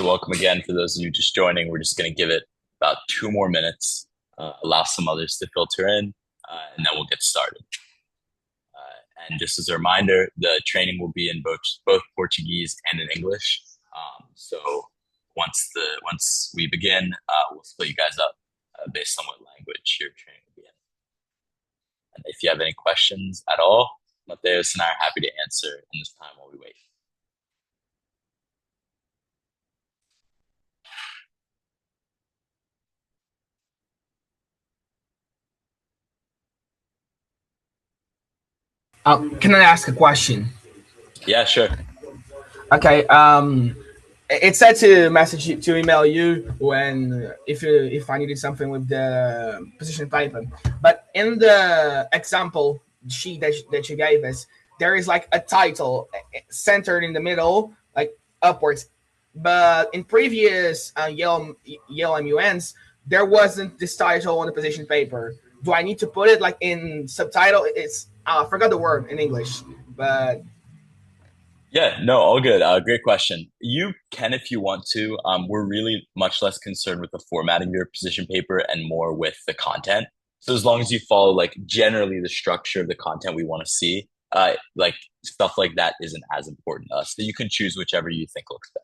So welcome again for those of you just joining. We're just going to give it about 2 more minutes, allow some others to filter in, and then we'll get started. And just as a reminder, the training will be in both Portuguese and in English. So once we begin, we'll split you guys up based on what language your training will be in. And if you have any questions at all, Mateus and I are happy to answer in this time while we wait. Can I ask a question? Yeah, sure. Okay. It said to email you if I needed something with the position paper, but in the example sheet that you gave us, there is like a title centered in the middle, like upwards. But in previous YMUNs, there wasn't this title on the position paper. Do I need to put it like in subtitle? I forgot the word in English, but Yeah, no, all good. Great question. You can if you want to. We're really much less concerned with the formatting of your position paper and more with the content. So as long as you follow like generally the structure of the content we want to see, like stuff like that isn't as important to us. So you can choose whichever you think looks better.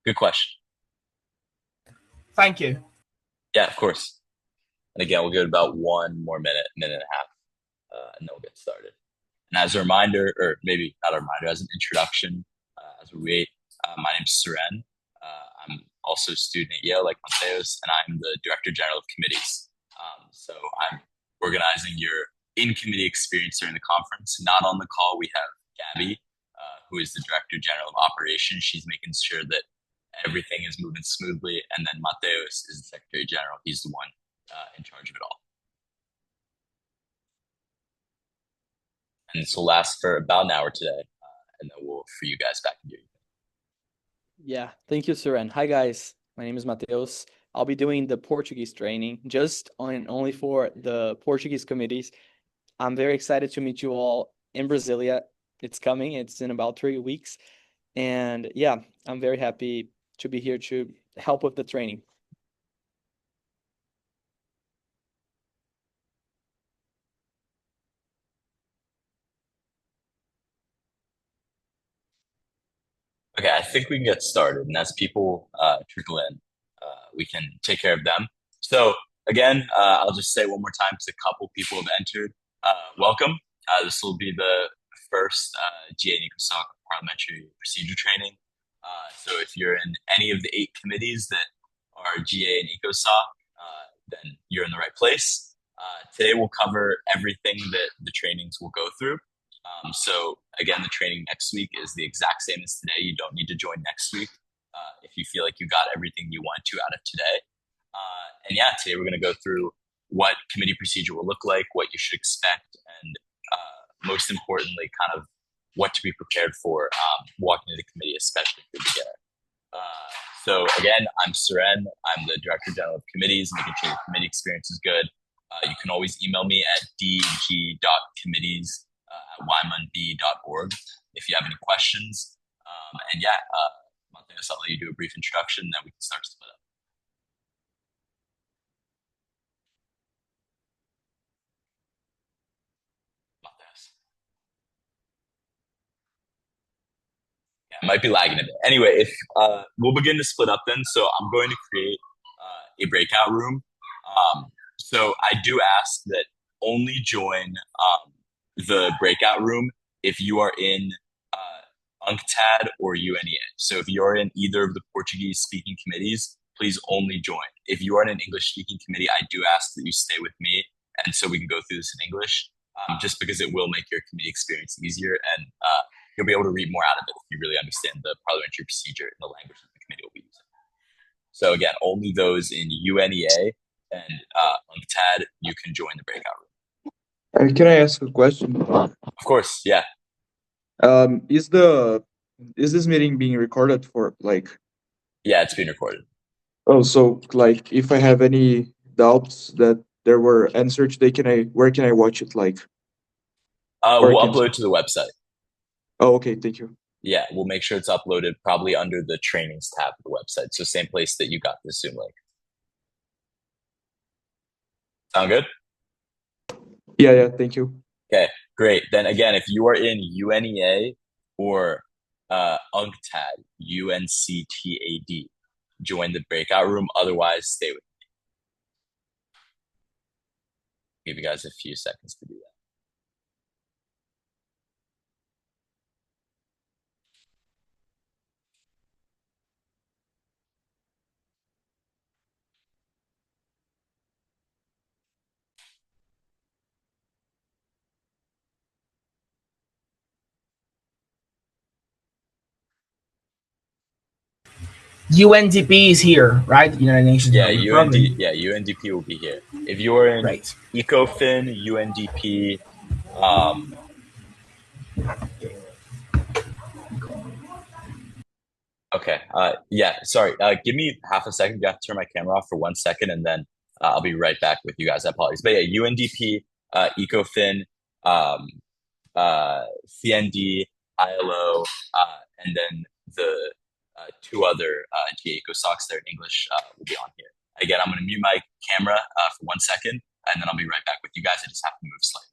Good question. Thank you. Yeah, of course. And again, we'll give it about 1 more minute, minute and a half, and then we'll get started. And as a reminder, or maybe not a reminder, as an introduction, as we wait, my name is Suren. I'm also a student at Yale, like Mateus, and I'm the Director General of Committees. So I'm organizing your in-committee experience during the conference. Not on the call, we have Gabby, who is the Director General of Operations. She's making sure that everything is moving smoothly. And then Mateus is the Secretary General. He's the one in charge of it all. And this will last for about an hour today, and then we'll free you guys back into your evening. Yeah, thank you, Suren. Hi, guys. My name is Mateus. I'll be doing the Portuguese training only for the Portuguese committees. I'm very excited to meet you all in Brasilia. It's coming. It's in about 3 weeks. And yeah, I'm very happy to be here to help with the training. Okay, I think we can get started. And as people trickle in, we can take care of them. So again, I'll just say one more time because a couple people have entered. Welcome. This will be the first GA and ECOSOC parliamentary procedure training. So if you're in any of the 8 committees that are GA and ECOSOC, then you're in the right place. Today we'll cover everything that the trainings will go through. So again, the training next week is the exact same as today. You don't need to join next week if you feel like you got everything you want to out of today. And yeah, today we're going to go through what committee procedure will look like, what you should expect, and most importantly, kind of what to be prepared for walking into the committee, especially if you're a beginner. So again, I'm Suren. I'm the Director General of Committees, making sure the committee experience is good. You can always email me at dg.committees@ymunb.org if you have any questions. And yeah, Mateus, I'll let you do a brief introduction, then we can start to split up. Mateus. Yeah, it might be lagging a bit. Anyway, if we'll begin to split up then. So I'm going to create a breakout room. So I do ask that only join the breakout room if you are in UNCTAD or UNEA. So if you're in either of the Portuguese speaking committees, please only join. If you are in an English speaking committee, I do ask that you stay with me, and so we can go through this in English, just because it will make your committee experience easier, and you'll be able to read more out of it if you really understand the parliamentary procedure and the language that the committee will be using. So again, only those in UNEA and UNCTAD, you can join the breakout room. Can I ask a question? Of course, yeah. Is this meeting being recorded for like? Yeah, it's being recorded. Oh, so like if I have any doubts that there were answered today, where can I watch it? Like, we'll upload it to the website. Oh, okay, thank you. Yeah, we'll make sure it's uploaded probably under the trainings tab of the website. So same place that you got the Zoom link. Sound good? Yeah, thank you. Okay, great. Then again, if you are in UNEA or UNCTAD, UNCTAD, join the breakout room. Otherwise, stay with me. Give you guys a few seconds to do that. UNDP is here, right? United Nations Yeah, Development Program. UNDP will be here. If you are in Great. ECOFIN, UNDP, okay. Yeah, sorry. Give me half a second. You have to turn my camera off for 1 second, and then I'll be right back with you guys. I apologize. But yeah, UNDP, ECOFIN, um, CND, ILO, and then the two other ECOSOCs that are in English will be on here. Again, I'm going to mute my camera for 1 second, and then I'll be right back with you guys. I just have to move slightly.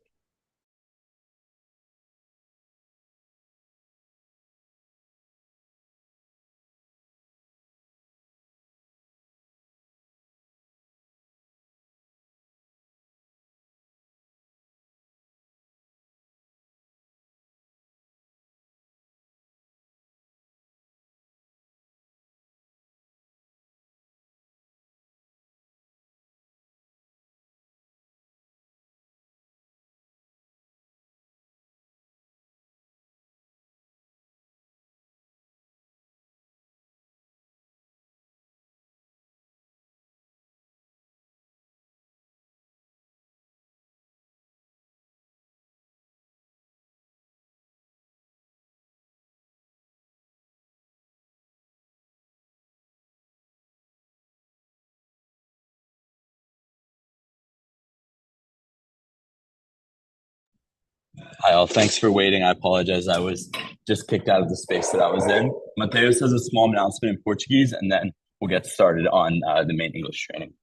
Hi, all. Thanks for waiting. I apologize. I was just kicked out of the space that I was in. Mateus has a small announcement in Portuguese, and then we'll get started on the main English training.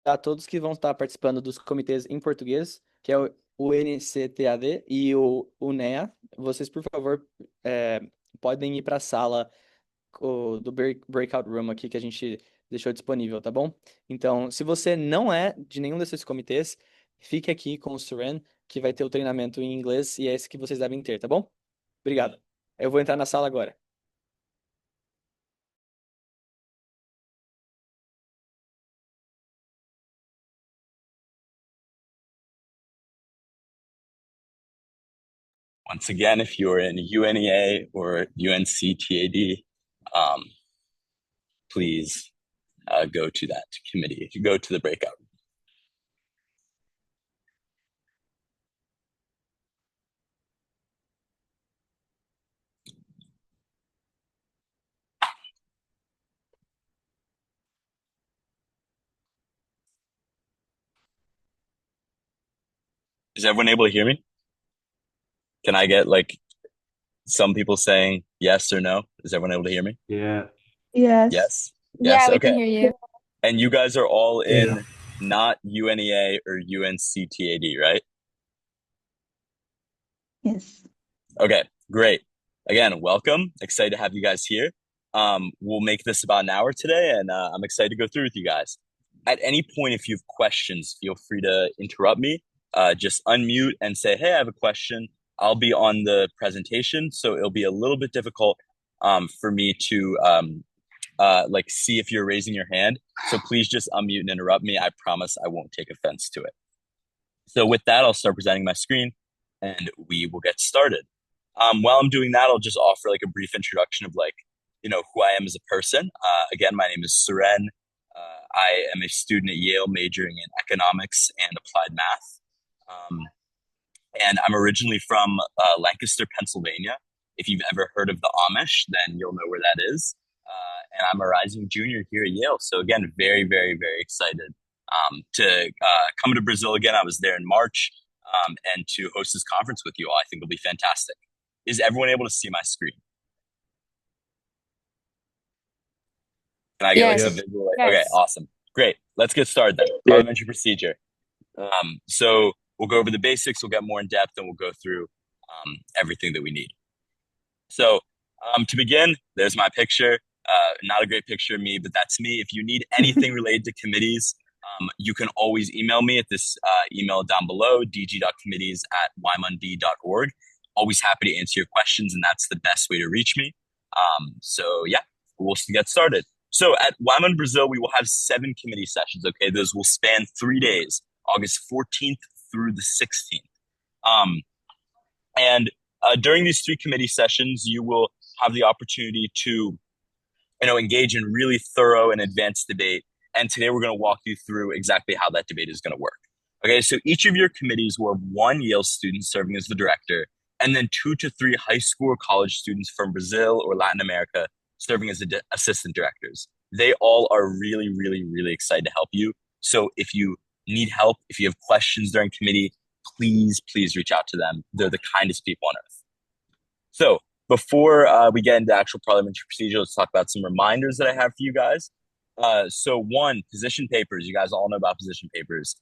A todos que vão estar participando dos comitês em português, que é o NCTAD e o UNEA, vocês, por favor, podem ir para a sala do breakout room aqui que a gente deixou disponível, tá bom? Então, se você não é de nenhum desses comitês, fique aqui com o Suren, que vai ter o treinamento em inglês e é esse que vocês devem ter, tá bom? Obrigado. Eu vou entrar na sala agora. Once again, if you're in UNEA or UNCTAD, please go to that committee. If you go to the breakout. Is everyone able to hear me? Can I get like some people saying yes or no? Is everyone able to hear me? Yeah. Yes. Yes. Yeah, we Okay. can hear you. And you guys are all in Yeah. not UNEA or UNCTAD, right? Yes. Okay, great. Again, welcome. Excited to have you guys here. We'll make this about an hour today, and I'm excited to go through with you guys. At any point, if you have questions, feel free to interrupt me. Just unmute and say, hey, I have a question. I'll be on the presentation, so it'll be a little bit difficult for me to like see if you're raising your hand. So please just unmute and interrupt me. I promise I won't take offense to it. So with that, I'll start presenting my screen, and we will get started. While I'm doing that, I'll just offer like a brief introduction of like, who I am as a person. Again, my name is Suren. I am a student at Yale majoring in economics and applied math. And I'm originally from Lancaster, Pennsylvania. If you've ever heard of the Amish, then you'll know where that is. And I'm a rising junior here at Yale. So again, very, very, very excited to come to Brazil again. I was there in March. and to host this conference with you all. I think it'll be fantastic. Is everyone able to see my screen? Can I get like a Yes. visual? Yes. Okay, awesome. Great. Let's get started then. Yeah. Parliamentary procedure. So we'll go over the basics, we'll get more in depth, and we'll go through everything that we need. So to begin, there's my picture. Not a great picture of me, but that's me. If you need anything related to committees, you can always email me at this email down below, dg.committees@ymund.org. Always happy to answer your questions, and that's the best way to reach me. So yeah, we'll get started. So at YMUN Brazil, we will have 7 committee sessions, okay? Those will span 3 days, August 14th through the 16th. And during these 3 committee sessions, you will have the opportunity to engage in really thorough and advanced debate. And today we're going to walk you through exactly how that debate is going to work. Okay, so each of your committees will have 1 Yale student serving as the director, and then 2 to 3 high school or college students from Brazil or Latin America serving as assistant directors. They all are really, really, really excited to help you. So if you need help, if you have questions during committee, please reach out to them. They're the kindest people on earth. So before we get into actual parliamentary procedure, let's talk about some reminders that I have for you guys. So 1, position papers. You guys all know about position papers.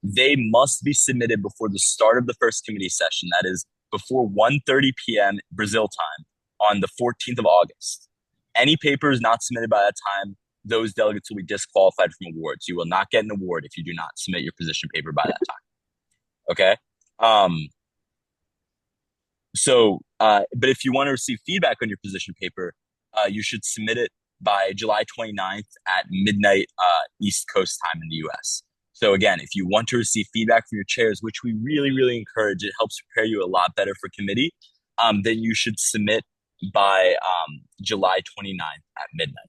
They must be submitted before the start of the first committee session. That is before 1:30 p.m. Brazil time on the 14th of August. Any papers not submitted by that time, those delegates will be disqualified from awards. You will not get an award if you do not submit your position paper by that time. Okay? But if you want to receive feedback on your position paper, you should submit it by July 29th at midnight East Coast time in the US. So again, if you want to receive feedback from your chairs, which we really, really encourage, it helps prepare you a lot better for committee, then you should submit by July 29th at midnight.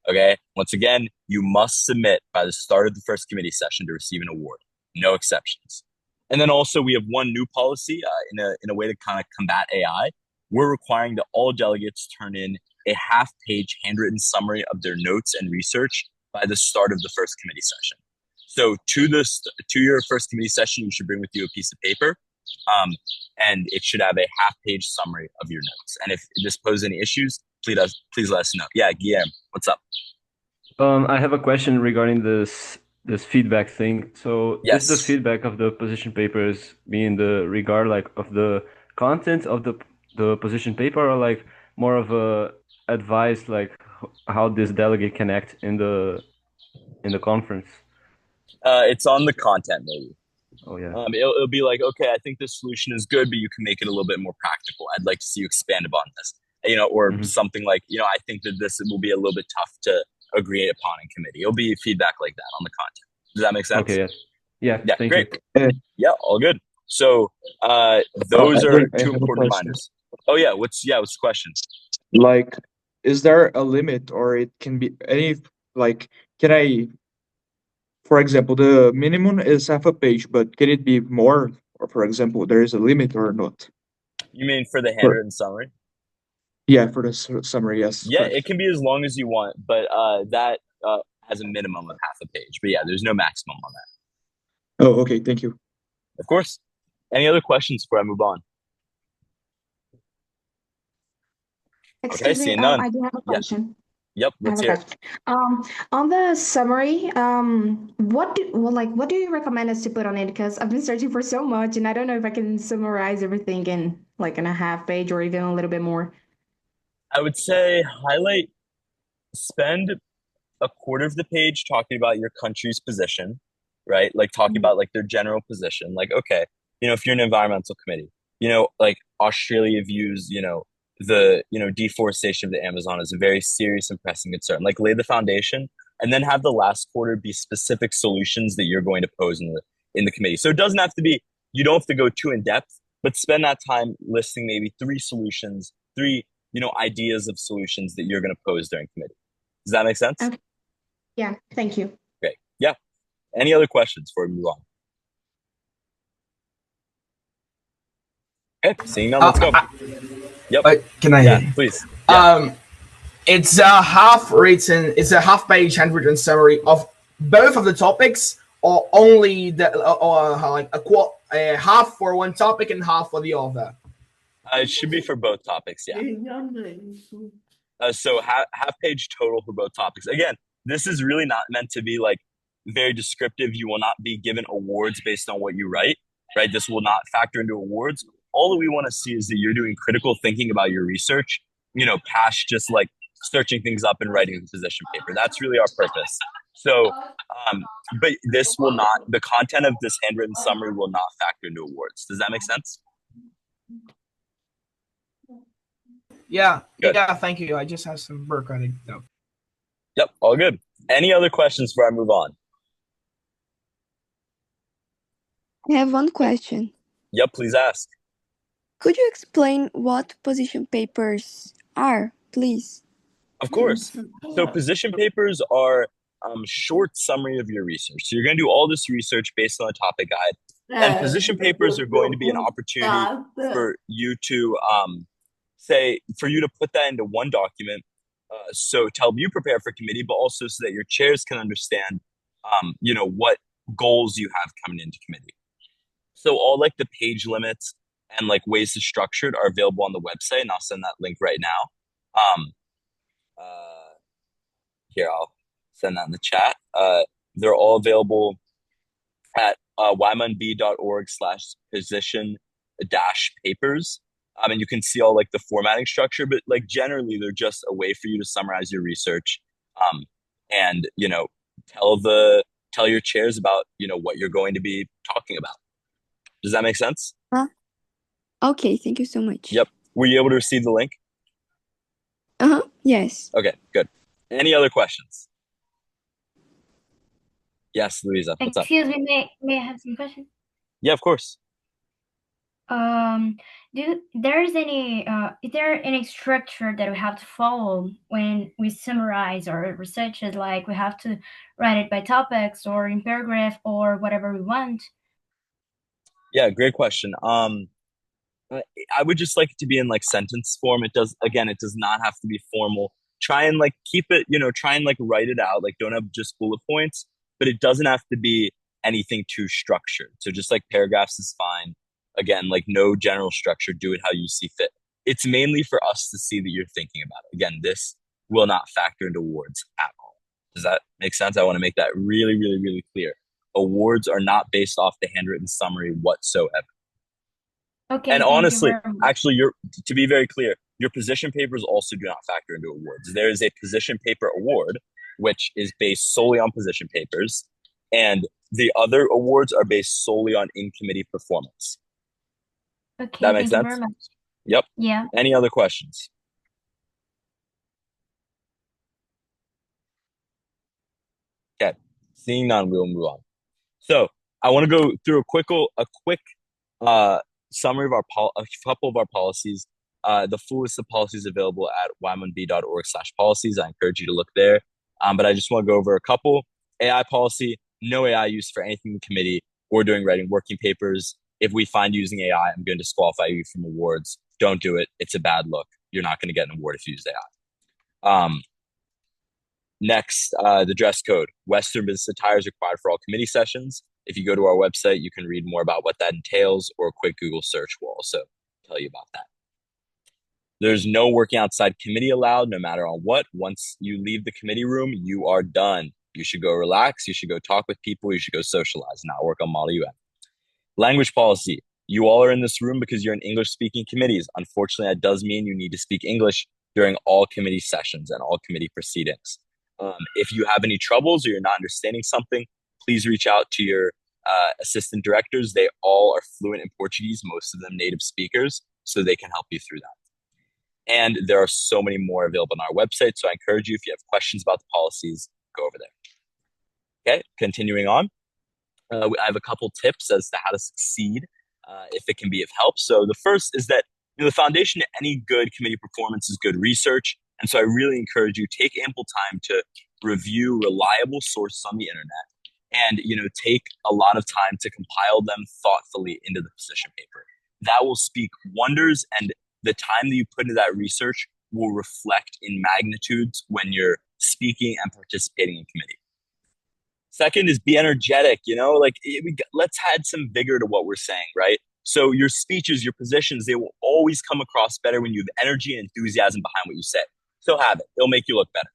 Okay? Once again, you must submit by the start of the first committee session to receive an award. No exceptions. And then also we have one new policy in a way to kind of combat AI. We're requiring that all delegates turn in a half-page handwritten summary of their notes and research by the start of the first committee session. So to your first committee session, you should bring with you a piece of paper, and it should have a half-page summary of your notes. And if this poses any issues, please let us know. Yeah, Guillermo, what's up? I have a question regarding this feedback thing. So Yes. is the feedback of the position papers be in the regard of the content of the position paper, or like more of a advice how this delegate can act in the conference? It's on the content maybe. Oh yeah. It'll be like, okay, I think this solution is good, but you can make it a little bit more practical. I'd like to see you expand upon this, or something like, I think that this will be a little bit tough to agree upon in committee. It'll be feedback like that on the content. Does that make sense? Okay. Yeah. Yeah. Thank Great. you. Yeah. All good. So those are I 2 have a important question. reminders. Oh yeah. What's the question? Like, is there a limit, or it can be any, can I, for example, the minimum is half a page, but can it be more? Or for example, there is a limit or not? You mean for the handwritten summary? Yeah, for the summary, yes. Yeah, correct. it can be as long as you want, but that has a minimum of half a page. But yeah, there's no maximum on that. Oh, okay, thank you. Of course. Any other questions before I move on? Excuse me, seeing none. I do have a question. Yep, I have let's a hear it. question. On the summary, what do you recommend us to put on it? Because I've been searching for so much, and I don't know if I can summarize everything in a half page or even a little bit more. I would say spend a quarter of the page talking about your country's position, right? Like talking about like their general position. Like, okay, if you're an environmental committee, like Australia views, the deforestation of the Amazon is a very serious and pressing concern. Like lay the foundation, and then have the last quarter be specific solutions that you're going to pose in the committee. So it doesn't have to be, you don't have to go too in depth, but spend that time listing maybe 3 solutions, 3 ideas of solutions that you're going to pose during committee. Does that make sense? Okay. Yeah, thank you. Great. Yeah. Any other questions before we move on? Okay, seeing none, let's go. Yep. Can I? Yeah, please. Yeah. It's a half-page handwritten summary of both of the topics, or only the like a half for one topic and half for the other? It should be for both topics, yeah. So half page total for both topics. Again, this is really not meant to be like very descriptive. You will not be given awards based on what you write, right? This will not factor into awards. All that we want to see is that you're doing critical thinking about your research, past just like searching things up and writing the position paper. That's really our purpose. So, but this will not, the content of this handwritten summary will not factor into awards. Does that make sense? Yeah. Good. Yeah, thank you. I just have some work on it though. Yep, all good. Any other questions before I move on? I have one question. Yep, please ask. Could you explain what position papers are, please? Of course. So position papers are short summary of your research. So you're going to do all this research based on a topic guide. And position papers are going to be an opportunity for you to for you to put that into one document. So to help you prepare for committee, but also so that your chairs can understand, what goals you have coming into committee. So all like the page limits and like ways to structure it are available on the website, and I'll send that link right now. Here, I'll send that in the chat. They're all available at ymunb.org/position-papers. And you can see all like the formatting structure, but like generally they're just a way for you to summarize your research, and tell your chairs about what you're going to be talking about. Does that make sense? Okay, thank you so much. Yep. Were you able to receive the link? Yes. Okay, good. Any other questions? Yes, Louisa. What's up? Excuse me, may I have some questions? Yeah, of course. Is there any structure that we have to follow when we summarize our researches? Like we have to write it by topics or in paragraph or whatever we want? Yeah, great question. I would just like it to be in like sentence form. It does not have to be formal. Try and like keep it, try and like write it out. Like don't have just bullet points, but it doesn't have to be anything too structured. So just like paragraphs is fine. Again, like no general structure, do it how you see fit. It's mainly for us to see that you're thinking about it. Again, this will not factor into awards at all. Does that make sense? I want to make that really, really, really clear. Awards are not based off the handwritten summary whatsoever. Okay. And honestly, actually, to be very clear, your position papers also do not factor into awards. There is a position paper award, which is based solely on position papers, and the other awards are based solely on in-committee performance. Okay, that makes thank sense? you very much. Yep. Yeah. Any other questions? Okay. Seeing none, we will move on. So I want to go through a quick summary of a couple of our policies. The full list of policies available at ymunb.org/policies. I encourage you to look there. But I just want to go over a couple. AI policy, no AI use for anything in committee or during writing working papers. If we find you using AI, I'm going to disqualify you from awards. Don't do it. It's a bad look. You're not going to get an award if you use AI. Next, the dress code. Western business attire is required for all committee sessions. If you go to our website, you can read more about what that entails, or a quick Google search will also tell you about that. There's no working outside committee allowed, no matter on what. Once you leave the committee room, you are done. You should go relax. You should go talk with people. You should go socialize, not work on Model UN. Language policy. You all are in this room because you're in English-speaking committees. Unfortunately, that does mean you need to speak English during all committee sessions and all committee proceedings. If you have any troubles or you're not understanding something, please reach out to your assistant directors. They all are fluent in Portuguese, most of them native speakers, so they can help you through that. And there are so many more available on our website, so I encourage you, if you have questions about the policies, go over there. Okay, continuing on. I have a couple tips as to how to succeed if it can be of help. So the first is that the foundation to any good committee performance is good research. And so I really encourage you, take ample time to review reliable sources on the internet and, take a lot of time to compile them thoughtfully into the position paper. That will speak wonders, and the time that you put into that research will reflect in magnitudes when you're speaking and participating in committee. Second is be energetic, like let's add some vigor to what we're saying, right? So your speeches, your positions, they will always come across better when you have energy and enthusiasm behind what you say. So have it. It'll make you look better.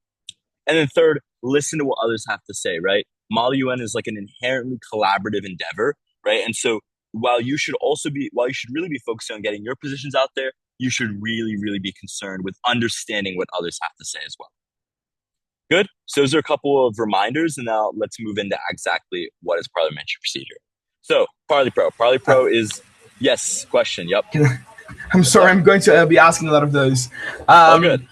And then third, listen to what others have to say, right? Model UN is like an inherently collaborative endeavor, right? And so while you should really be focused on getting your positions out there, you should really, really be concerned with understanding what others have to say as well. Good. So those are a couple of reminders, and now let's move into exactly what is parliamentary procedure. So Parley Pro. Parley Pro is yes. Question. Yep. I'm sorry. I'm going to be asking a lot of those. All good.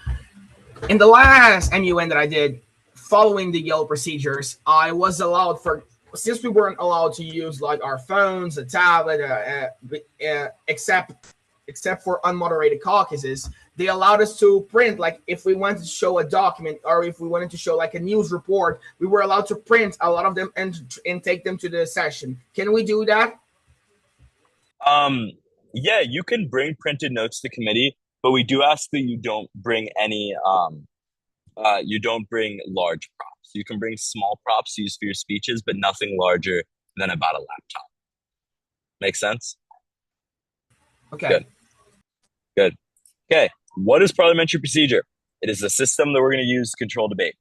In the last MUN that I did, following the yellow procedures, I was allowed since we weren't allowed to use like our phones, a tablet, except for unmoderated caucuses, they allowed us to print, like if we wanted to show a document or if we wanted to show like a news report, we were allowed to print a lot of them and take them to the session. Can we do that? Yeah, you can bring printed notes to committee, but we do ask that you don't bring any, you don't bring large props. You can bring small props used for your speeches, but nothing larger than about a laptop. Make sense? Okay. Good. Okay. What is parliamentary procedure? It is a system that we're going to use to control debate.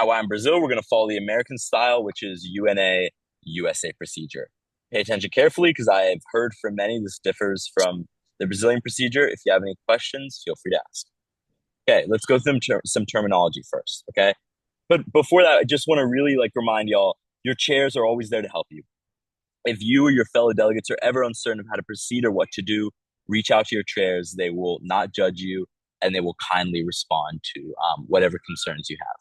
In Brazil, we're going to follow the American style, which is UNA USA procedure. Pay attention carefully because I have heard from many this differs from the Brazilian procedure. If you have any questions, feel free to ask. Okay, let's go through some terminology first, okay? But before that, I just want to really remind y'all, your chairs are always there to help you. If you or your fellow delegates are ever uncertain of how to proceed or what to do, reach out to your chairs. They will not judge you, and they will kindly respond to whatever concerns you have.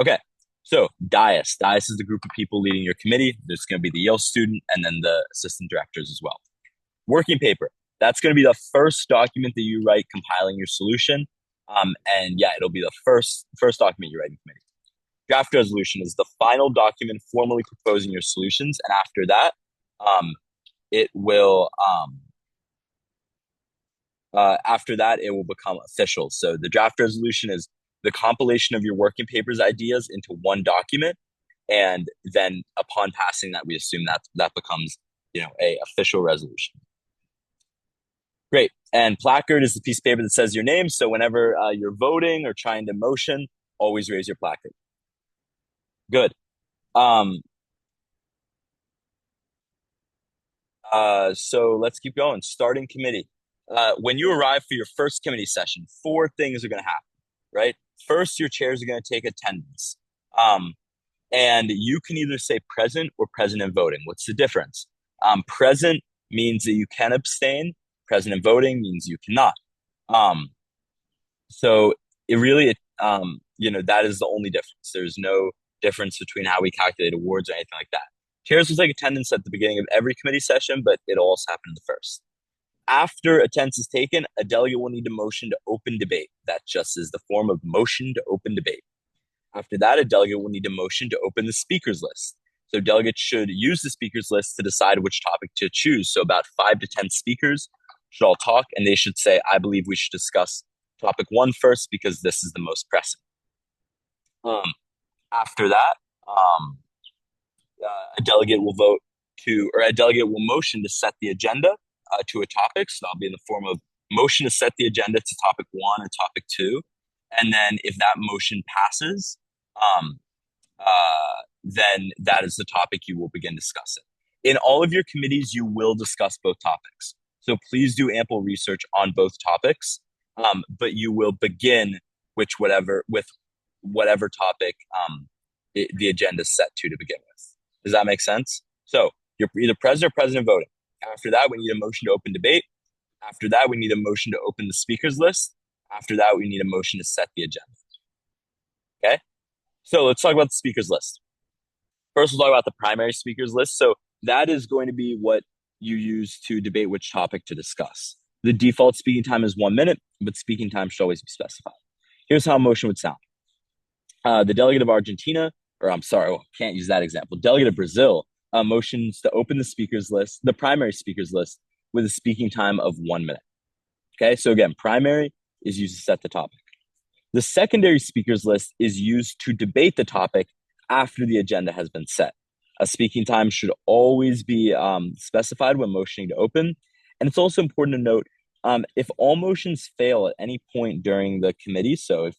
Okay, so dais. Dais is the group of people leading your committee. There's going to be the Yale student and then the assistant directors as well. Working paper. That's going to be the first document that you write compiling your solution. And yeah, it'll be the first document you write in committee. Draft resolution is the final document formally proposing your solutions. And after that, it will become official. So the draft resolution is the compilation of your working papers ideas into one document. And then upon passing that, we assume that becomes, a official resolution. Great. And placard is the piece of paper that says your name. So whenever you're voting or trying to motion, always raise your placard. Good. So let's keep going. Starting committee. When you arrive for your first committee session, 4 things are going to happen, right? First, your chairs are going to take attendance. And you can either say present or present and voting. What's the difference? Present means that you can abstain. Present and voting means you cannot. So it really, that is the only difference. There's no difference between how we calculate awards or anything like that. Chairs will take attendance at the beginning of every committee session, but it'll also happen in the first. After attendance is taken, a delegate will need to motion to open debate. That just is the form of motion to open debate. After that, a delegate will need to motion to open the speakers list. So delegates should use the speakers list to decide which topic to choose. So about 5 to 10 speakers should all talk, and they should say, I believe we should discuss topic 1 first because this is the most pressing. After that, a delegate will motion to set the agenda to a topic. So that'll be in the form of motion to set the agenda to topic 1 or topic 2. And then if that motion passes, then that is the topic you will begin discussing. In all of your committees, you will discuss both topics. So please do ample research on both topics, but you will begin with whatever topic the agenda is set to begin with. Does that make sense? So you're either present or present voting. After that, we need a motion to open debate. After that, we need a motion to open the speakers list. After that, we need a motion to set the agenda. Okay? So let's talk about the speakers list. First, we'll talk about the primary speakers list. So that is going to be what you use to debate which topic to discuss. The default speaking time is 1 minute, but speaking time should always be specified. Here's how a motion would sound. The delegate of Argentina, can't use that example. Delegate of Brazil motions to open the primary speakers list with a speaking time of 1 minute. Okay, so again, primary is used to set the topic. The secondary speakers list is used to debate the topic after the agenda has been set. A speaking time should always be specified when motioning to open. And it's also important to note, if all motions fail at any point during the committee, so if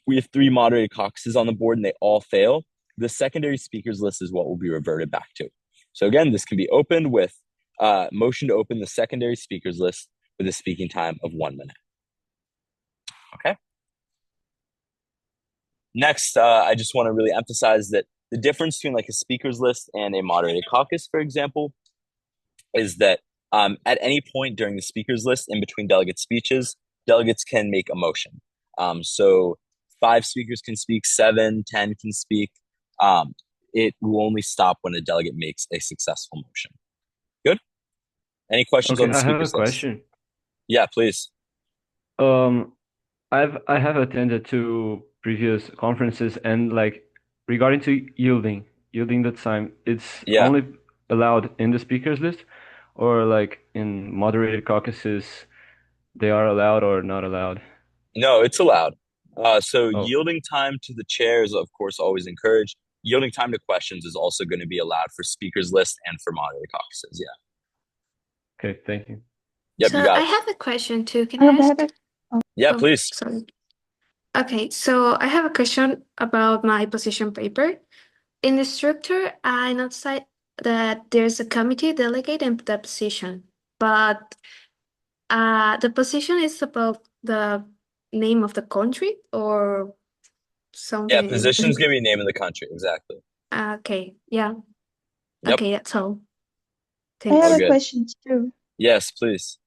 we have 3 moderated caucuses on the board and they all fail, the secondary speakers list is what will be reverted back to. So again, this can be opened with motion to open the secondary speakers list with a speaking time of 1 minute. Okay. Next, I just want to really emphasize that the difference between like a speakers list and a moderated caucus, for example, is that at any point during the speakers list in between delegate speeches, delegates can make a motion. So 5 speakers can speak, 7, 10 can speak. It will only stop when a delegate makes a successful motion. Good? Any questions on the I have a speakers list? question. Yeah, please. I have attended to previous conferences, and like regarding to yielding the time, it's Yeah. only allowed in the speakers list, or like in moderated caucuses, they are allowed or not allowed? No, it's allowed. So Oh, yielding time to the chair is, of course, always encouraged. Yielding time to questions is also going to be allowed for speakers list and for moderated caucuses. Yeah. okay, thank you. Yep, you So got I it. have a question too. Can I ask? Yeah, Oh, please. sorry. Okay, so I have a question about my position paper. In the structure, I noticed that there's a committee delegate and the position, but the position is about the name of the country or Yeah, something. position's going to be name of the country. Exactly. Okay, yeah. Yep. Okay, that's all. I Thanks. have All a good. question too. Yes, please.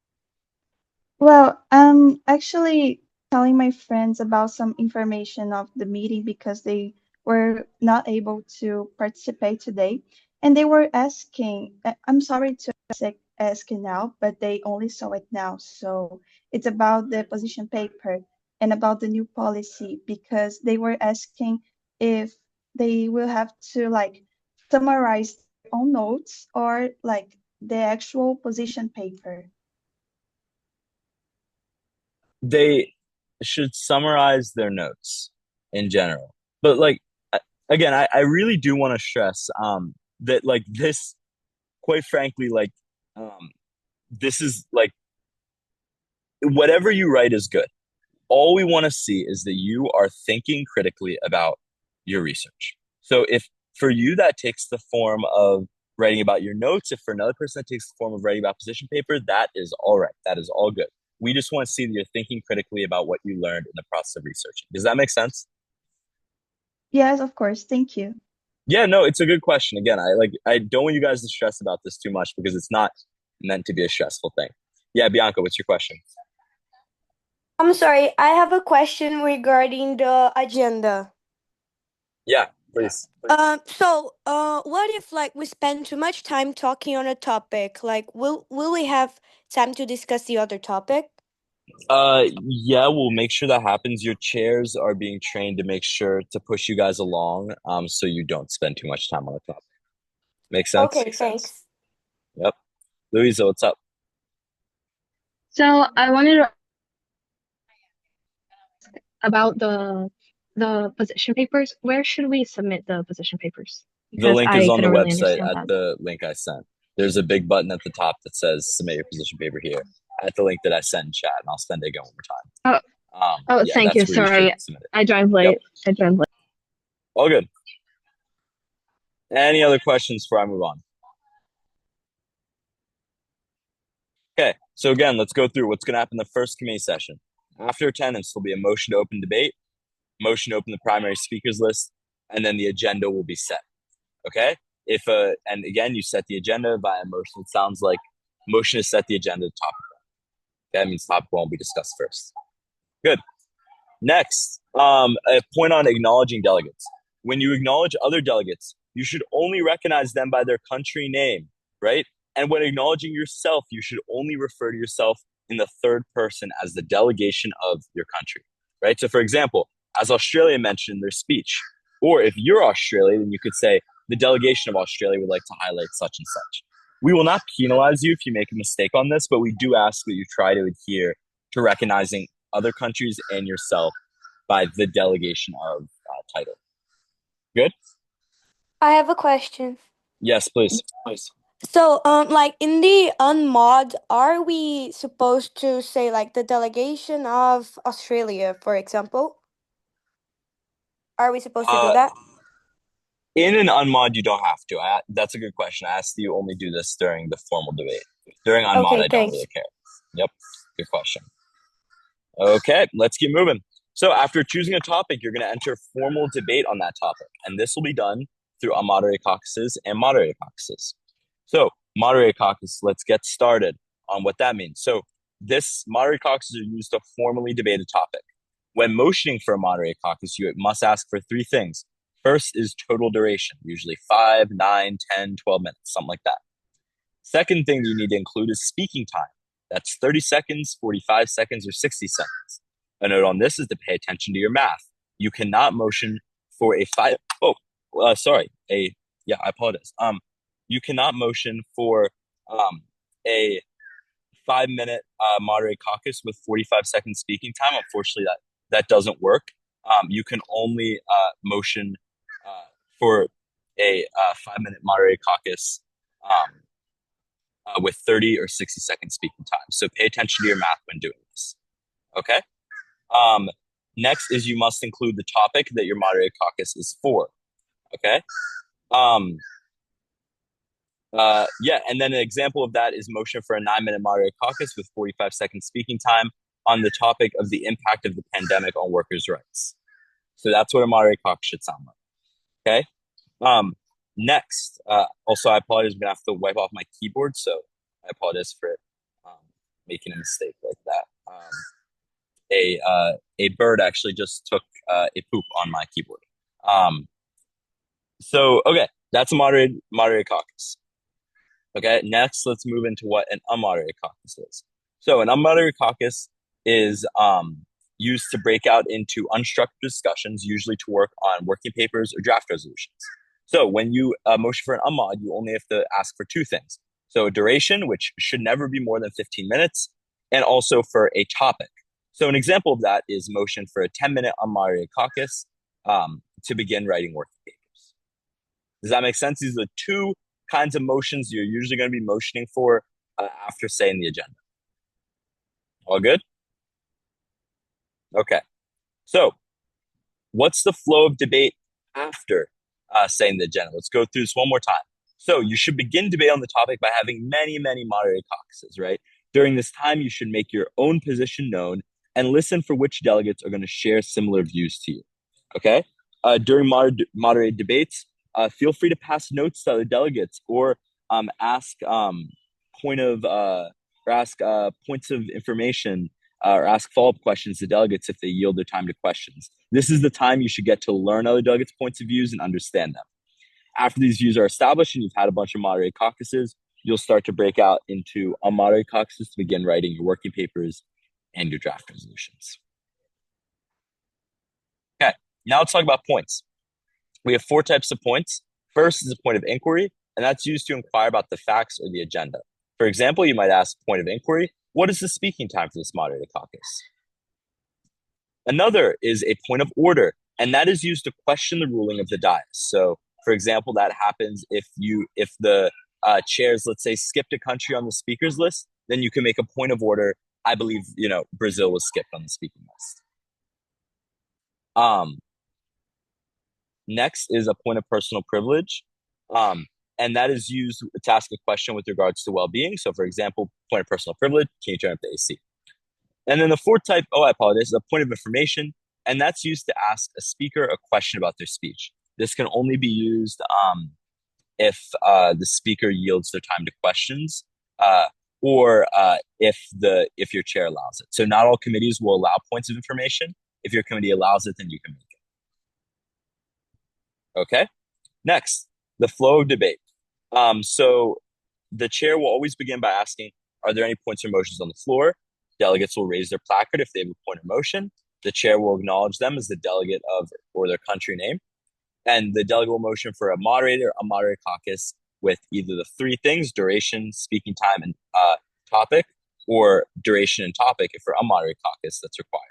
Well, I'm actually telling my friends about some information of the meeting because they were not able to participate today. And they were asking, I'm sorry to ask it now, but they only saw it now. So it's about the position paper and about the new policy because they were asking if they will have to like summarize their own notes or like the actual position paper. They should summarize their notes in general. But like, again, I really do want to stress that like this, quite frankly, like this is like whatever you write is good. All we want to see is that you are thinking critically about your research. So if for you that takes the form of writing about your notes, if for another person that takes the form of writing about position paper, that is all right. That is all good. We just want to see that you're thinking critically about what you learned in the process of researching. Does that make sense? Yes, of course. Thank you. Yeah, no, it's a good question. Again, I don't want you guys to stress about this too much because it's not meant to be a stressful thing. Yeah, Bianca, what's your question? I'm sorry, I have a question regarding the agenda. Yeah, please. What if like we spend too much time talking on a topic? Like, will we have time to discuss the other topic? Yeah, we'll make sure that happens. Your chairs are being trained to make sure to push you guys along, so you don't spend too much time on the topic. Make sense? Okay, thanks. Yep. Louisa, what's up? So I wanted to about the position papers. Where should we submit the position papers? The Because link I is on the couldn't really website understand at that. the link I sent. There's a big button at the top that says submit your position paper here at the link that I sent in chat, and I'll send it again one more time. Yeah, Thank you. that's where you Sorry, should submit it. I joined late. I joined late. All good. Any other questions before I move on? Okay, so again, let's go through what's going to happen in the first committee session. After attendance, there'll be a motion to open debate, motion to open the primary speakers list, and then the agenda will be set. Okay? And again, you set the agenda via motion. It sounds like motion is set the agenda topical. Okay, that means topical won't be discussed first. Good. Next, a point on acknowledging delegates. When you acknowledge other delegates, you should only recognize them by their country name, right? And when acknowledging yourself, you should only refer to yourself in the third person as the delegation of your country, right? So for example, as Australia mentioned in their speech, or if you're Australia, then you could say, the delegation of Australia would like to highlight such and such. We will not penalize you if you make a mistake on this, but we do ask that you try to adhere to recognizing other countries and yourself by the delegation of title. Good? I have a question. Yes, please. So, like in the unmod, are we supposed to say like the delegation of Australia, for example? Are we supposed to do Uh, that? in an unmod, you don't have to. That's a good question. I asked you only do this during the formal debate. During unmod, Okay, I don't thanks. really care. Yep, good question. Okay, let's keep moving. So after choosing a topic, you're going to enter formal debate on that topic, and this will be done through unmoderated caucuses and moderated caucuses. So moderated caucus, let's get started on what that means. So this moderated caucuses are used to formally debate a topic. When motioning for a moderated caucus, you must ask for three things. First is total duration, usually 5, 9, 10, 12 minutes, something like that. Second thing you need to include is speaking time. That's 30 seconds, 45 seconds, or 60 seconds. A note on this is to pay attention to your math. You cannot motion for a I apologize. You cannot motion for a 5-minute moderate caucus with 45 seconds speaking time. Unfortunately, that doesn't work. You can only motion for a 5-minute moderate caucus with 30 or 60 seconds speaking time. So pay attention to your math when doing this. Okay. Next is you must include the topic that your moderated caucus is for. Okay. And then an example of that is motion for a 9-minute moderated caucus with 45 seconds speaking time on the topic of the impact of the pandemic on workers' rights. So that's what a moderated caucus should sound like. Okay. Next, also I apologize, I'm gonna have to wipe off my keyboard, so I apologize for making a mistake like that. A bird actually just took a poop on my keyboard. So okay, that's a moderated caucus. Okay, next let's move into what an unmoderated caucus is. So an unmoderated caucus is used to break out into unstructured discussions, usually to work on working papers or draft resolutions. So when you motion for an unmod, you only have to ask for two things. So a duration, which should never be more than 15 minutes, and also for a topic. So an example of that is motion for a 10-minute unmoderated caucus to begin writing working papers. Does that make sense? These are the two kinds of motions you're usually going to be motioning for after saying the agenda. All good? Okay. So what's the flow of debate after saying the agenda? Let's go through this one more time. So you should begin debate on the topic by having many, many moderated caucuses, right? During this time, you should make your own position known and listen for which delegates are going to share similar views to you. Okay? During moderated debates, feel free to pass notes to other delegates or ask points of information or ask follow-up questions to delegates if they yield their time to questions. This is the time you should get to learn other delegates' points of views and understand them. After these views are established and you've had a bunch of moderated caucuses, you'll start to break out into unmoderated caucuses to begin writing your working papers and your draft resolutions. Okay, now let's talk about points. We have 4 types of points. First is a point of inquiry, and that's used to inquire about the facts or the agenda. For example, you might ask point of inquiry, what is the speaking time for this moderated caucus? Another is a point of order, and that is used to question the ruling of the dais. So, for example, that happens if the chairs, let's say, skipped a country on the speakers list, then you can make a point of order. I believe, Brazil was skipped on the speaking list. Next is a point of personal privilege, and that is used to ask a question with regards to well-being. So, for example, point of personal privilege, can you turn up the AC? And then the 4th type, I apologize, is a point of information, and that's used to ask a speaker a question about their speech. This can only be used if the speaker yields their time to questions, or if your chair allows it. So not all committees will allow points of information. If your committee allows it, then you can make it. Okay. Next, the flow of debate. So the chair will always begin by asking, are there any points or motions on the floor? Delegates will raise their placard if they have a point or motion. The chair will acknowledge them as the delegate of or their country name. And the delegate will motion for a moderator, a moderated caucus with either the 3 things, duration, speaking time, and topic, or duration and topic if for unmoderated caucus that's required.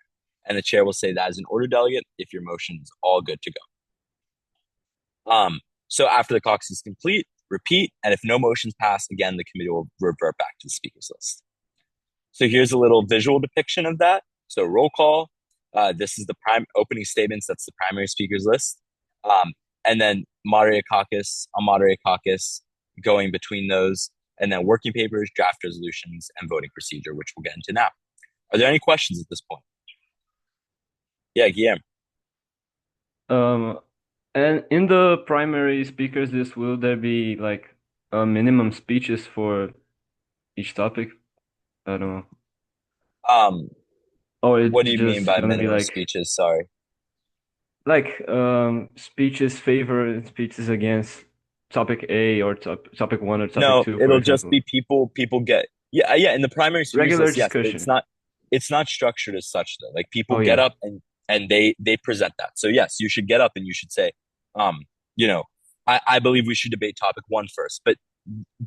And the chair will say that is an order delegate if your motion is all good to go. So after the caucus is complete, repeat, and if no motions pass, again, the committee will revert back to the speakers list. So here's a little visual depiction of that. So roll call. This is the opening statements. That's the primary speakers list. And then moderated caucus, unmoderated caucus, going between those, and then working papers, draft resolutions, and voting procedure, which we'll get into now. Are there any questions at this point? Yeah, Guillermo. And in the primary speakers list, will there be like a minimum speeches for each topic? I don't know. Or it's What do you mean just by gonna be minimum like speeches? Sorry. like speeches favor and speeches against topic A or topic one or topic No, two, for it'll just example. be people get yeah in the primary speakers Regular list, yes, but discussion. it's not structured as such though. Like people Oh get yeah. up and they present that. So yes, you should get up and you should say, you know, I believe we should debate topic one first, but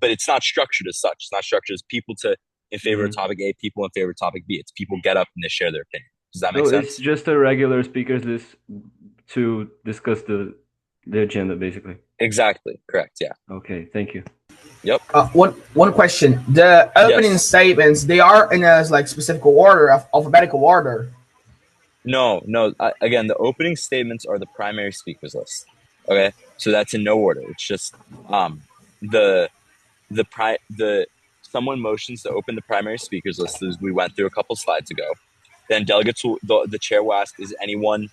it's not structured as such. It's not structured as people in favor of topic A, people in favor of topic B. It's people get up and they share their opinion. Does that make So sense? it's just a regular speakers list to discuss the agenda, basically. Exactly. Correct. Yeah. Okay, thank you. Yep. One question. The opening Yes. statements, they are in a like specific order, alphabetical order. No. Again, the opening statements are the primary speakers list. Okay, so that's in no order. It's just the someone motions to open the primary speakers list as we went through a couple slides ago. Then delegates will the chair will ask, is anyone,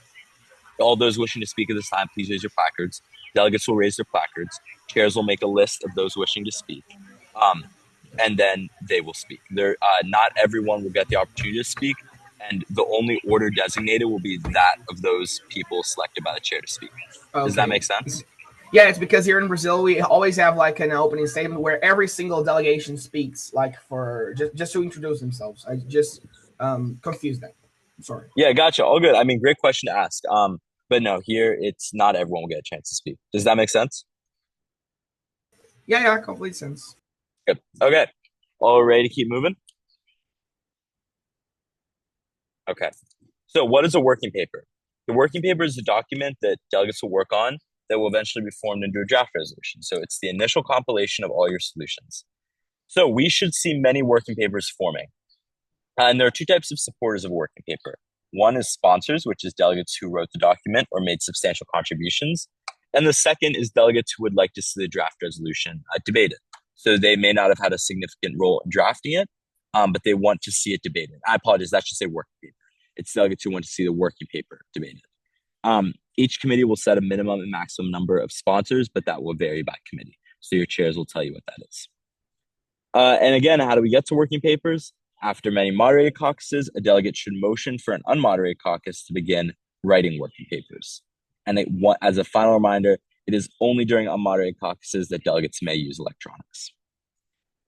all those wishing to speak at this time, please raise your placards. Delegates will raise their placards. Chairs will make a list of those wishing to speak. And then they will speak. Not everyone will get the opportunity to speak, and the only order designated will be that of those people selected by the chair to speak. Does that make sense? Yeah, it's because here in Brazil we always have like an opening statement where every single delegation speaks, like for just to introduce themselves. I just confused them. I'm sorry. Yeah, gotcha. All good. I mean, great question to ask. But no, here it's not everyone will get a chance to speak. Does that make sense? Yeah, complete sense. Good. Okay. All ready to keep moving? Okay. So what is a working paper? The working paper is a document that delegates will work on that will eventually be formed into a draft resolution. So it's the initial compilation of all your solutions. So we should see many working papers forming. And there are two types of supporters of a working paper. One is sponsors, which is delegates who wrote the document or made substantial contributions. And the second is delegates who would like to see the draft resolution debated. So they may not have had a significant role in drafting it, but they want to see it debated. I apologize, that should say working paper. It's delegates who want to see the working paper debated. Each committee will set a minimum and maximum number of sponsors, but that will vary by committee. So your chairs will tell you what that is. And again, how do we get to working papers? After many moderated caucuses, a delegate should motion for an unmoderated caucus to begin writing working papers. And as a final reminder, it is only during unmoderated caucuses that delegates may use electronics.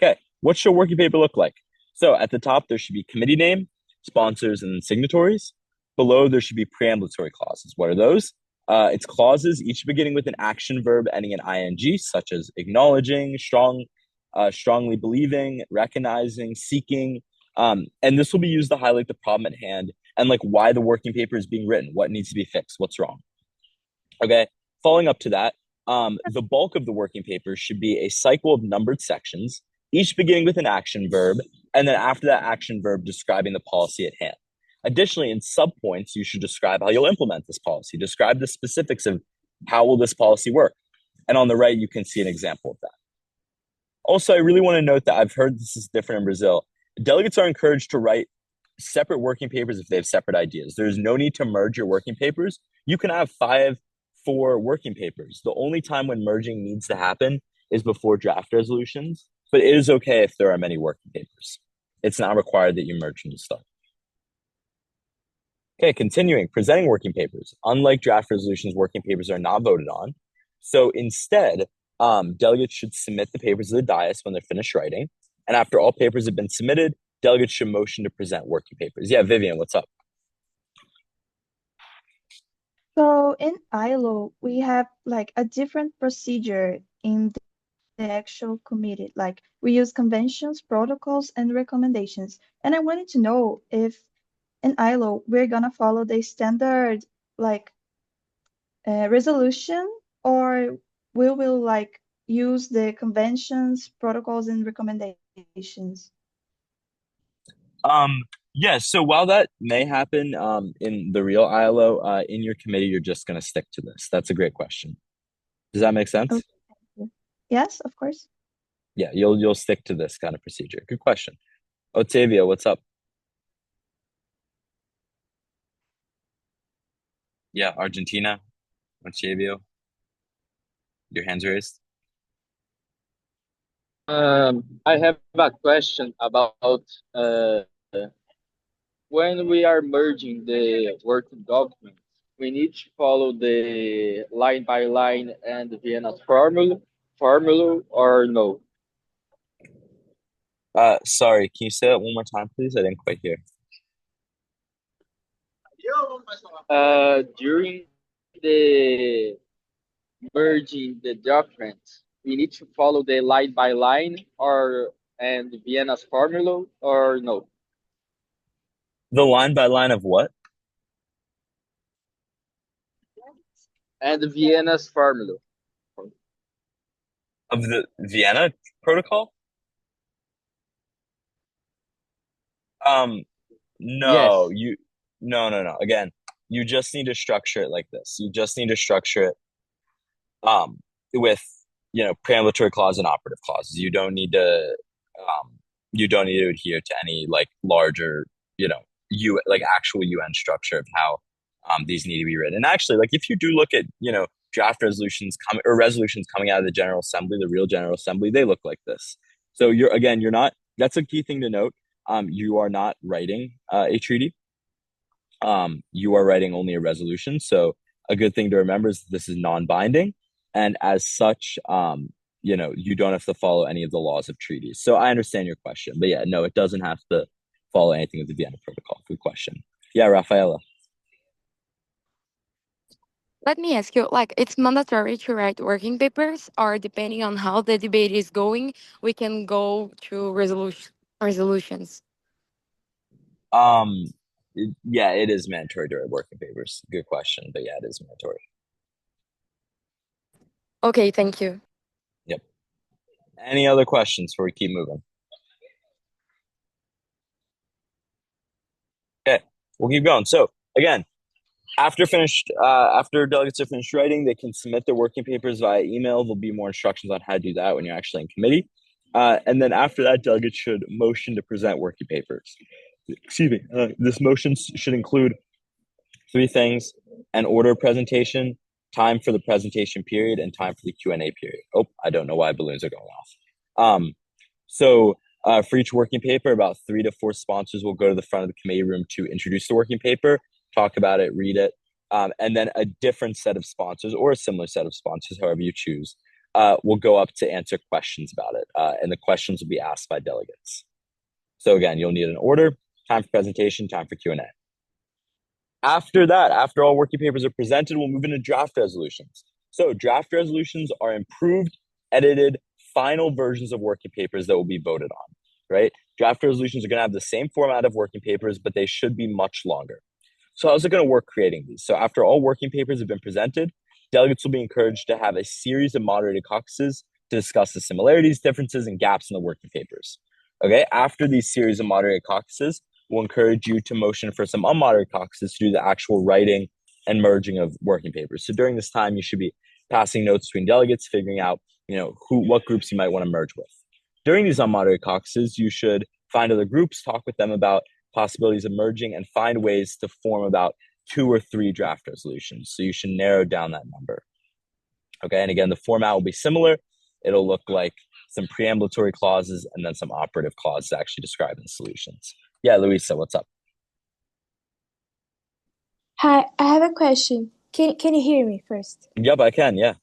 Okay, what should a working paper look like? So at the top, there should be committee name, sponsors, and signatories. Below, there should be preambulatory clauses. What are those? It's clauses, each beginning with an action verb ending in ing, such as acknowledging, strongly believing, recognizing, seeking. And this will be used to highlight the problem at hand and like why the working paper is being written, what needs to be fixed, what's wrong. Okay, following up to that, the bulk of the working paper should be a cycle of numbered sections, each beginning with an action verb, and then after that action verb, describing the policy at hand. Additionally, in subpoints, you should describe how you'll implement this policy, describe the specifics of how will this policy work. And on the right, you can see an example of that. Also, I really want to note that I've heard this is different in Brazil. Delegates are encouraged to write separate working papers if they have separate ideas. There's no need to merge your working papers. You can have 4 working papers. The only time when merging needs to happen is before draft resolutions, but it is okay if there are many working papers. It's not required that you merge from the start. Okay, continuing, presenting working papers. Unlike draft resolutions, working papers are not voted on. So instead, delegates should submit the papers to the dais when they're finished writing. And after all papers have been submitted, delegates should motion to present working papers. Yeah, Vivian, what's up? So in ILO, we have like a different procedure in the actual committee. Like we use conventions, protocols, and recommendations. And I wanted to know if in ILO we're gonna follow the standard like resolution or we will like use the conventions, protocols, and recommendations? Yeah, so while that may happen in the real ILO, in your committee, you're just going to stick to this. That's a great question. Does that make sense? Okay. Yes, of course. Yeah, you'll stick to this kind of procedure. Good question. Otavia, what's up? Yeah, Argentina, Octavio, your hands raised. I have a question about uh, when we are merging the working documents, we need to follow the line by line and the Vienna's formula or no? Sorry, can you say that one more time, please? I didn't quite hear. During the merging the documents, we need to follow the line by line or and Vienna's formula or no? The line by line of what? And Vienna's formula. Of the Vienna protocol? No, Yes. no. Again, you just need to structure it like this. You just need to structure it with preambulatory clause and operative clauses. You don't need to adhere to any like larger actual UN structure of how these need to be written. And actually, like if you do look at draft resolutions coming or resolutions coming out of the General Assembly, the real General Assembly, they look like this. So you're not. That's a key thing to note. You are not writing a treaty. You are writing only a resolution. So a good thing to remember is this is non-binding, and as such, you don't have to follow any of the laws of treaties. So I understand your question, but yeah, no, it doesn't have to follow anything of the Vienna Protocol. Good question. Yeah, Rafaela. Let me ask you, like, it's mandatory to write working papers, or depending on how the debate is going, we can go to resolutions. Yeah, it is mandatory to write working papers. Good question, but yeah, it is mandatory. Okay, thank you. Yep. Any other questions before we keep moving? Okay, we'll keep going. So again, after delegates are finished writing, they can submit their working papers via email. There'll be more instructions on how to do that when you're actually in committee. And then after that, delegates should motion to present working papers. Excuse me. This motion should include three things: an order of presentation, time for the presentation period, and time for the Q&A period. Oh, I don't know why balloons are going off. For each working paper, about 3 to 4 sponsors will go to the front of the committee room to introduce the working paper, talk about it, read it, and then a different set of sponsors or a similar set of sponsors, however you choose, will go up to answer questions about it, and the questions will be asked by delegates. So again, you'll need an order, time for presentation, time for Q&A. After that, after all working papers are presented, we'll move into draft resolutions. So draft resolutions are improved, edited, final versions of working papers that will be voted on, right? Draft resolutions are going to have the same format of working papers, but they should be much longer. So how's it going to work creating these? So after all working papers have been presented, delegates will be encouraged to have a series of moderated caucuses to discuss the similarities, differences, and gaps in the working papers. Okay, after these series of moderated caucuses, we'll encourage you to motion for some unmoderated caucuses to do the actual writing and merging of working papers. So during this time, you should be passing notes between delegates, figuring out, what groups you might want to merge with. During these unmoderated caucuses, you should find other groups, talk with them about possibilities of merging, and find ways to form about 2 or 3 draft resolutions. So you should narrow down that number. Okay, and again, the format will be similar. It'll look like some preambulatory clauses and then some operative clauses actually describing the solutions. Yeah, Luisa, what's up? Hi, I have a question. Can you hear me first? Yep, I can, yeah.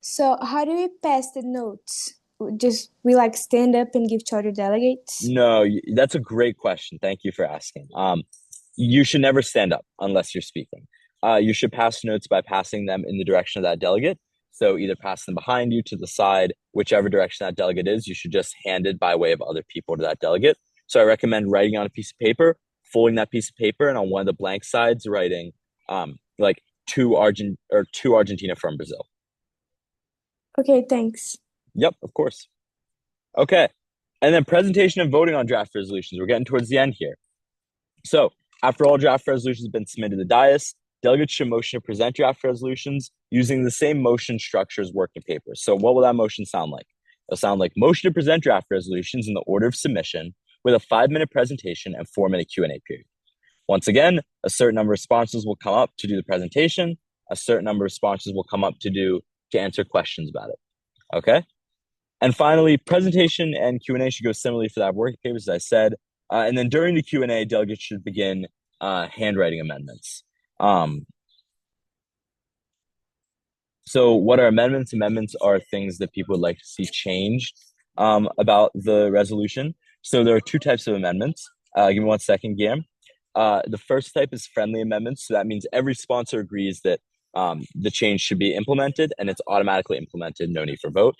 So how do we pass the notes? We like stand up and give to other delegates? No, that's a great question. Thank you for asking. You should never stand up unless you're speaking. You should pass notes by passing them in the direction of that delegate. So either pass them behind you, to the side, whichever direction that delegate is, you should just hand it by way of other people to that delegate. So I recommend writing on a piece of paper, folding that piece of paper, and on one of the blank sides writing to Argentina from Brazil. Okay, thanks. Yep, of course. Okay. And then presentation and voting on draft resolutions. We're getting towards the end here. So after all draft resolutions have been submitted to the dais, delegates should motion to present draft resolutions using the same motion structure as working papers. So what will that motion sound like? It'll sound like motion to present draft resolutions in the order of submission with a 5-minute presentation and 4-minute Q&A period. Once again, a certain number of sponsors will come up to do the presentation. A certain number of sponsors will come up to answer questions about it. Okay? And finally, presentation and Q&A should go similarly for that working papers, as I said. And then during the Q&A, delegates should begin handwriting amendments. So what are amendments? Amendments are things that people would like to see changed about the resolution. So there are 2 types of amendments. Give me 1 second, Guillaume. The first type is friendly amendments. So that means every sponsor agrees that the change should be implemented and it's automatically implemented, no need for vote.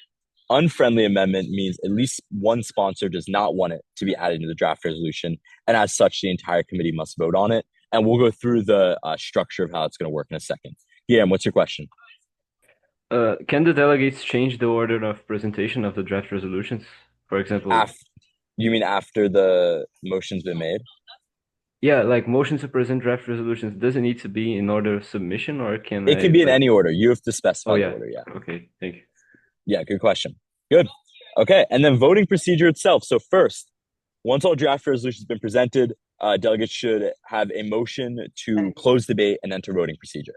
Unfriendly amendment means at least one sponsor does not want it to be added to the draft resolution. And as such, the entire committee must vote on it. And we'll go through the structure of how it's going to work in a second. Guillaume, what's your question? Can the delegates change the order of presentation of the draft resolutions? For example, you mean after the motion's been made? Yeah, like motion to present draft resolutions, does it need to be in order of submission, or can it can be in any order? You have to specify the order, yeah. Okay, thank you. Yeah, good question. Good. Okay, and then voting procedure itself. So first, once all draft resolutions have been presented, delegates should have a motion to close debate and enter voting procedure.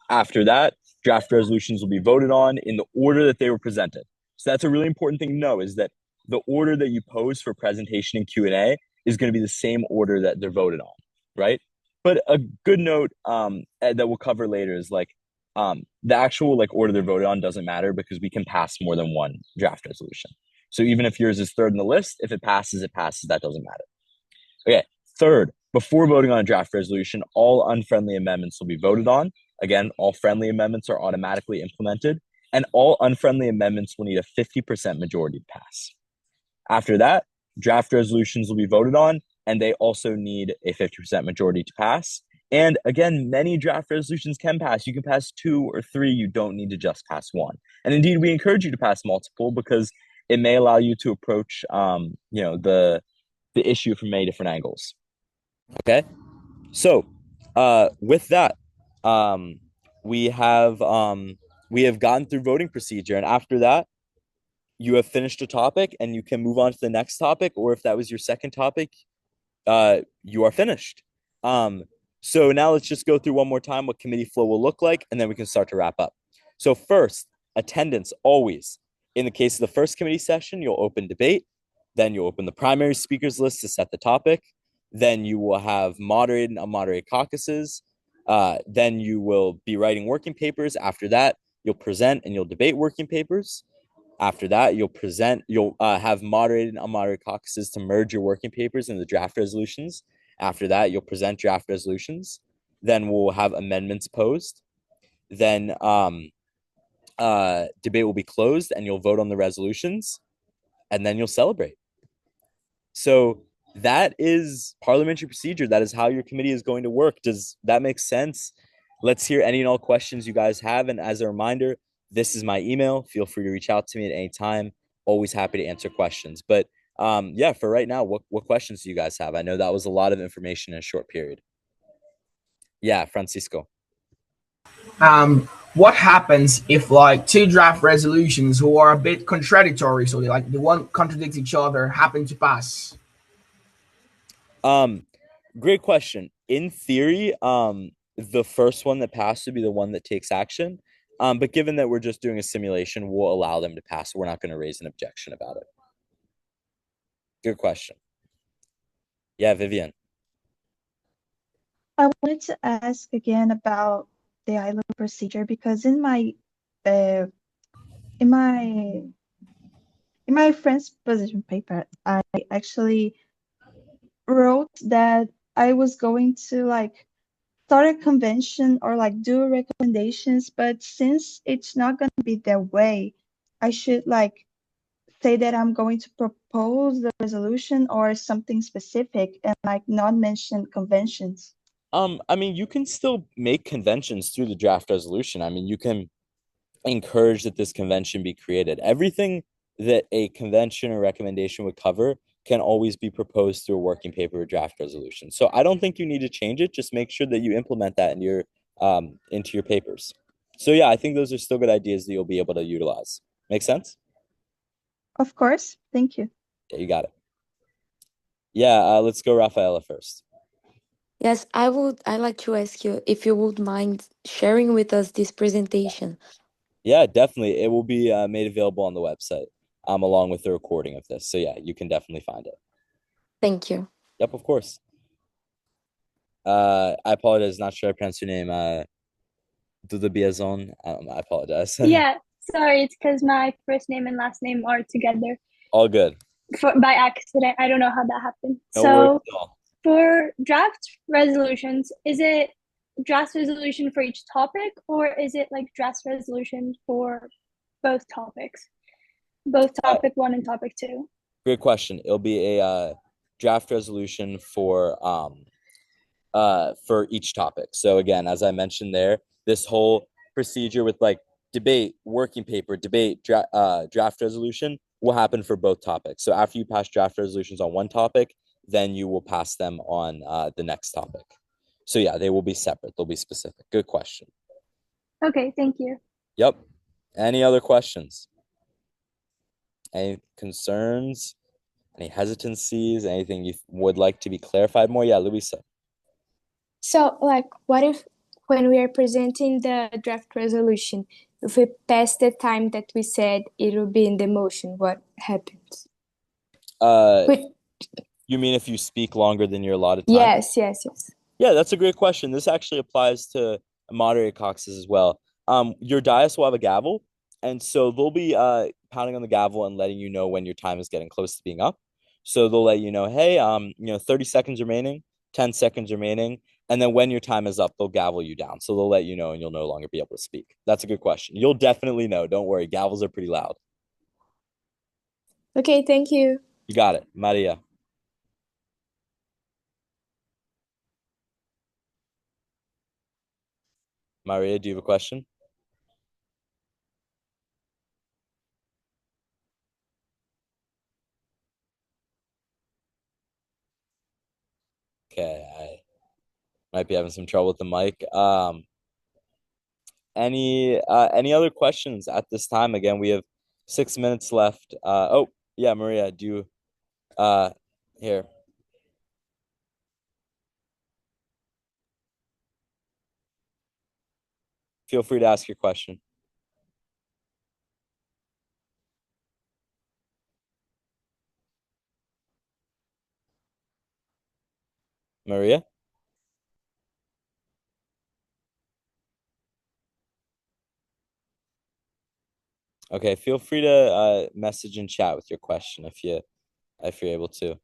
After that, draft resolutions will be voted on in the order that they were presented. So that's a really important thing to know, is that the order that you pose for presentation and Q&A is going to be the same order that they're voted on, right? But a good note that we'll cover later is like the actual order they're voted on doesn't matter, because we can pass more than one draft resolution. So even if yours is third in the list, if it passes, it passes. That doesn't matter. Okay, third, before voting on a draft resolution, all unfriendly amendments will be voted on. Again, all friendly amendments are automatically implemented, and all unfriendly amendments will need a 50% majority to pass. After that, draft resolutions will be voted on, and they also need a 50% majority to pass. And again, many draft resolutions can pass. You can pass 2 or 3. You don't need to just pass 1. And indeed, we encourage you to pass multiple, because it may allow you to approach, the issue from many different angles. Okay, so with that, we have gotten through voting procedure, and after that, you have finished a topic and you can move on to the next topic, or if that was your second topic, you are finished. So now let's just go through one more time what committee flow will look like, and then we can start to wrap up. So first, attendance always. In the case of the first committee session, you'll open debate, then you'll open the primary speakers list to set the topic, then you will have moderated and unmoderated caucuses, then you will be writing working papers. After that, you'll present and you'll debate working papers. After that, you'll have moderated and unmoderated caucuses to merge your working papers into the draft resolutions. After that, you'll present draft resolutions. Then we'll have amendments posed. Then debate will be closed and you'll vote on the resolutions, and then you'll celebrate. So that is parliamentary procedure. That is how your committee is going to work. Does that make sense? Let's hear any and all questions you guys have. And as a reminder, this is my email. Feel free to reach out to me at any time. Always happy to answer questions. But yeah, for right now, what questions do you guys have? I know that was a lot of information in a short period. Yeah, Francisco. What happens if 2 draft resolutions who are a bit contradictory, so they won't contradict each other, happen to pass? Great question. In theory, the first one that passed would be the one that takes action. But given that we're just doing a simulation, we'll allow them to pass. We're not going to raise an objection about it. Good question. Yeah, Vivian. I wanted to ask again about the ILO procedure, because in my friend's position paper, I actually wrote that I was going to start a convention or do recommendations, but since it's not going to be their way, I should say that I'm going to propose the resolution or something specific and not mention conventions. I mean, you can still make conventions through the draft resolution. I mean, you can encourage that this convention be created. Everything that a convention or recommendation would cover can always be proposed through a working paper or draft resolution. So I don't think you need to change it. Just make sure that you implement that into your papers. So yeah, I think those are still good ideas that you'll be able to utilize. Make sense? Of course. Thank you. Yeah, you got it. Yeah, let's go Rafaela first. Yes, I'd like to ask you if you would mind sharing with us this presentation. Yeah, definitely. It will be made available on the website, along with the recording of this. So yeah, you can definitely find it. Thank you. Yep, of course. I apologize, not sure I pronounced your name. Duda Biazon. I apologize. Yeah, sorry, it's because my first name and last name are together All good. by accident. I don't know how that happened. No worries So at all. for draft resolutions, is it draft resolution for each topic, or is it like draft resolution for both topics? Both topic 1 and topic 2? Great question. It'll be a draft resolution for each topic. So again, as I mentioned there, this whole procedure with like debate, working paper, debate, draft resolution will happen for both topics. So after you pass draft resolutions on one topic, then you will pass them on the next topic. So yeah, they will be separate. They'll be specific. Good question. Okay, thank you. Yep. Any other questions? Any concerns? Any hesitancies? Anything you would like to be clarified more? Yeah, Luisa. So, like, what if when we are presenting the draft resolution, if we pass the time that we said it will be in the motion, what happens? You mean if you speak longer than your allotted time? Yes. Yeah, that's a great question. This actually applies to moderated caucuses as well. Your dais will have a gavel, and so they'll be pounding on the gavel and letting you know when your time is getting close to being up. So they'll let you know, hey, 30 seconds remaining, 10 seconds remaining, and then when your time is up, they'll gavel you down. So they'll let you know, and you'll no longer be able to speak. That's a good question. You'll definitely know. Don't worry. Gavels are pretty loud. Okay, thank you. You got it, Maria. Maria, do you have a question? Okay, I might be having some trouble with the mic. Any other questions at this time? Again, we have 6 minutes left. Oh, yeah, Maria, do you here? Feel free to ask your question. Maria? Okay, feel free to message and chat with your question if you're able to.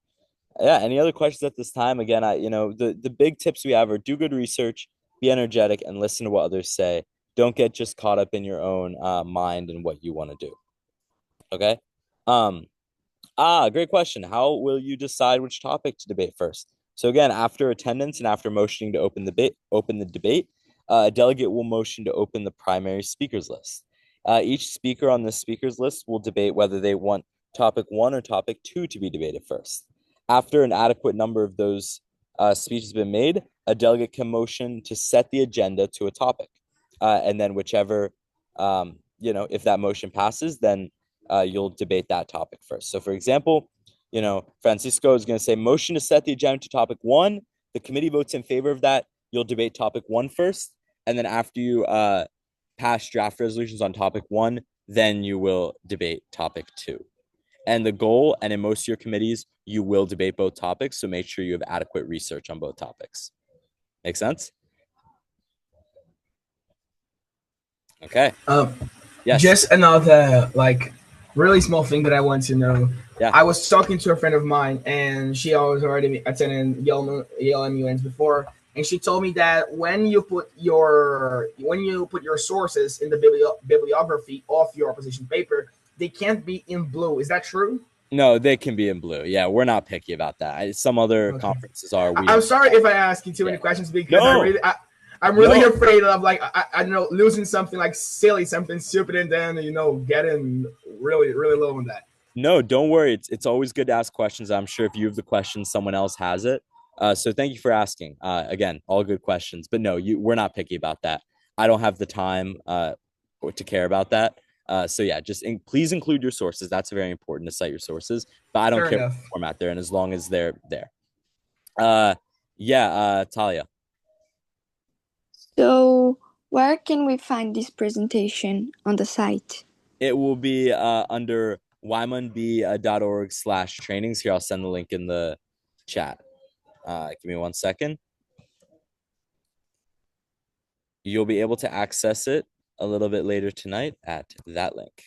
Yeah, any other questions at this time? Again, the big tips we have are do good research, be energetic, and listen to what others say. Don't get just caught up in your own mind and what you want to do. Okay? Great question. How will you decide which topic to debate first? So again, after attendance and after motioning to open the debate, a delegate will motion to open the primary speakers list. Each speaker on the speakers list will debate whether they want topic 1 or topic 2 to be debated first. After an adequate number of those speeches have been made, a delegate can motion to set the agenda to a topic. And then whichever, if that motion passes, then you'll debate that topic first. So for example, Francisco is going to say motion to set the agenda to topic 1. The committee votes in favor of that. You'll debate topic 1 first. And then after you pass draft resolutions on topic 1, then you will debate topic 2. And the goal, and in most of your committees, you will debate both topics. So make sure you have adequate research on both topics. Make sense? Okay. Yes. Just another really small thing that I want to know. Yeah. I was talking to a friend of mine, and she was already attending Yale YMUNs before, and she told me that when you put your sources in the bibliography of your position paper, they can't be in blue. Is that true? No, they can be in blue. Yeah, we're not picky about that. Some other conferences are. I'm sorry if I ask you too many questions because I'm really No. afraid of like I don't know losing something like silly, something stupid, and then getting really low on that. No, don't worry. It's always good to ask questions. I'm sure if you have the question, someone else has it. So thank you for asking. Again, all good questions. But no, we're not picky about that. I don't have the time to care about that. So yeah, please include your sources. That's very important to cite your sources. But I don't Fair care enough. what format they're in as long as they're there. Talia. So, where can we find this presentation on the site? It will be under ymunb.org/trainings. Here, I'll send the link in the chat. Give me 1 second. You'll be able to access it a little bit later tonight at that link.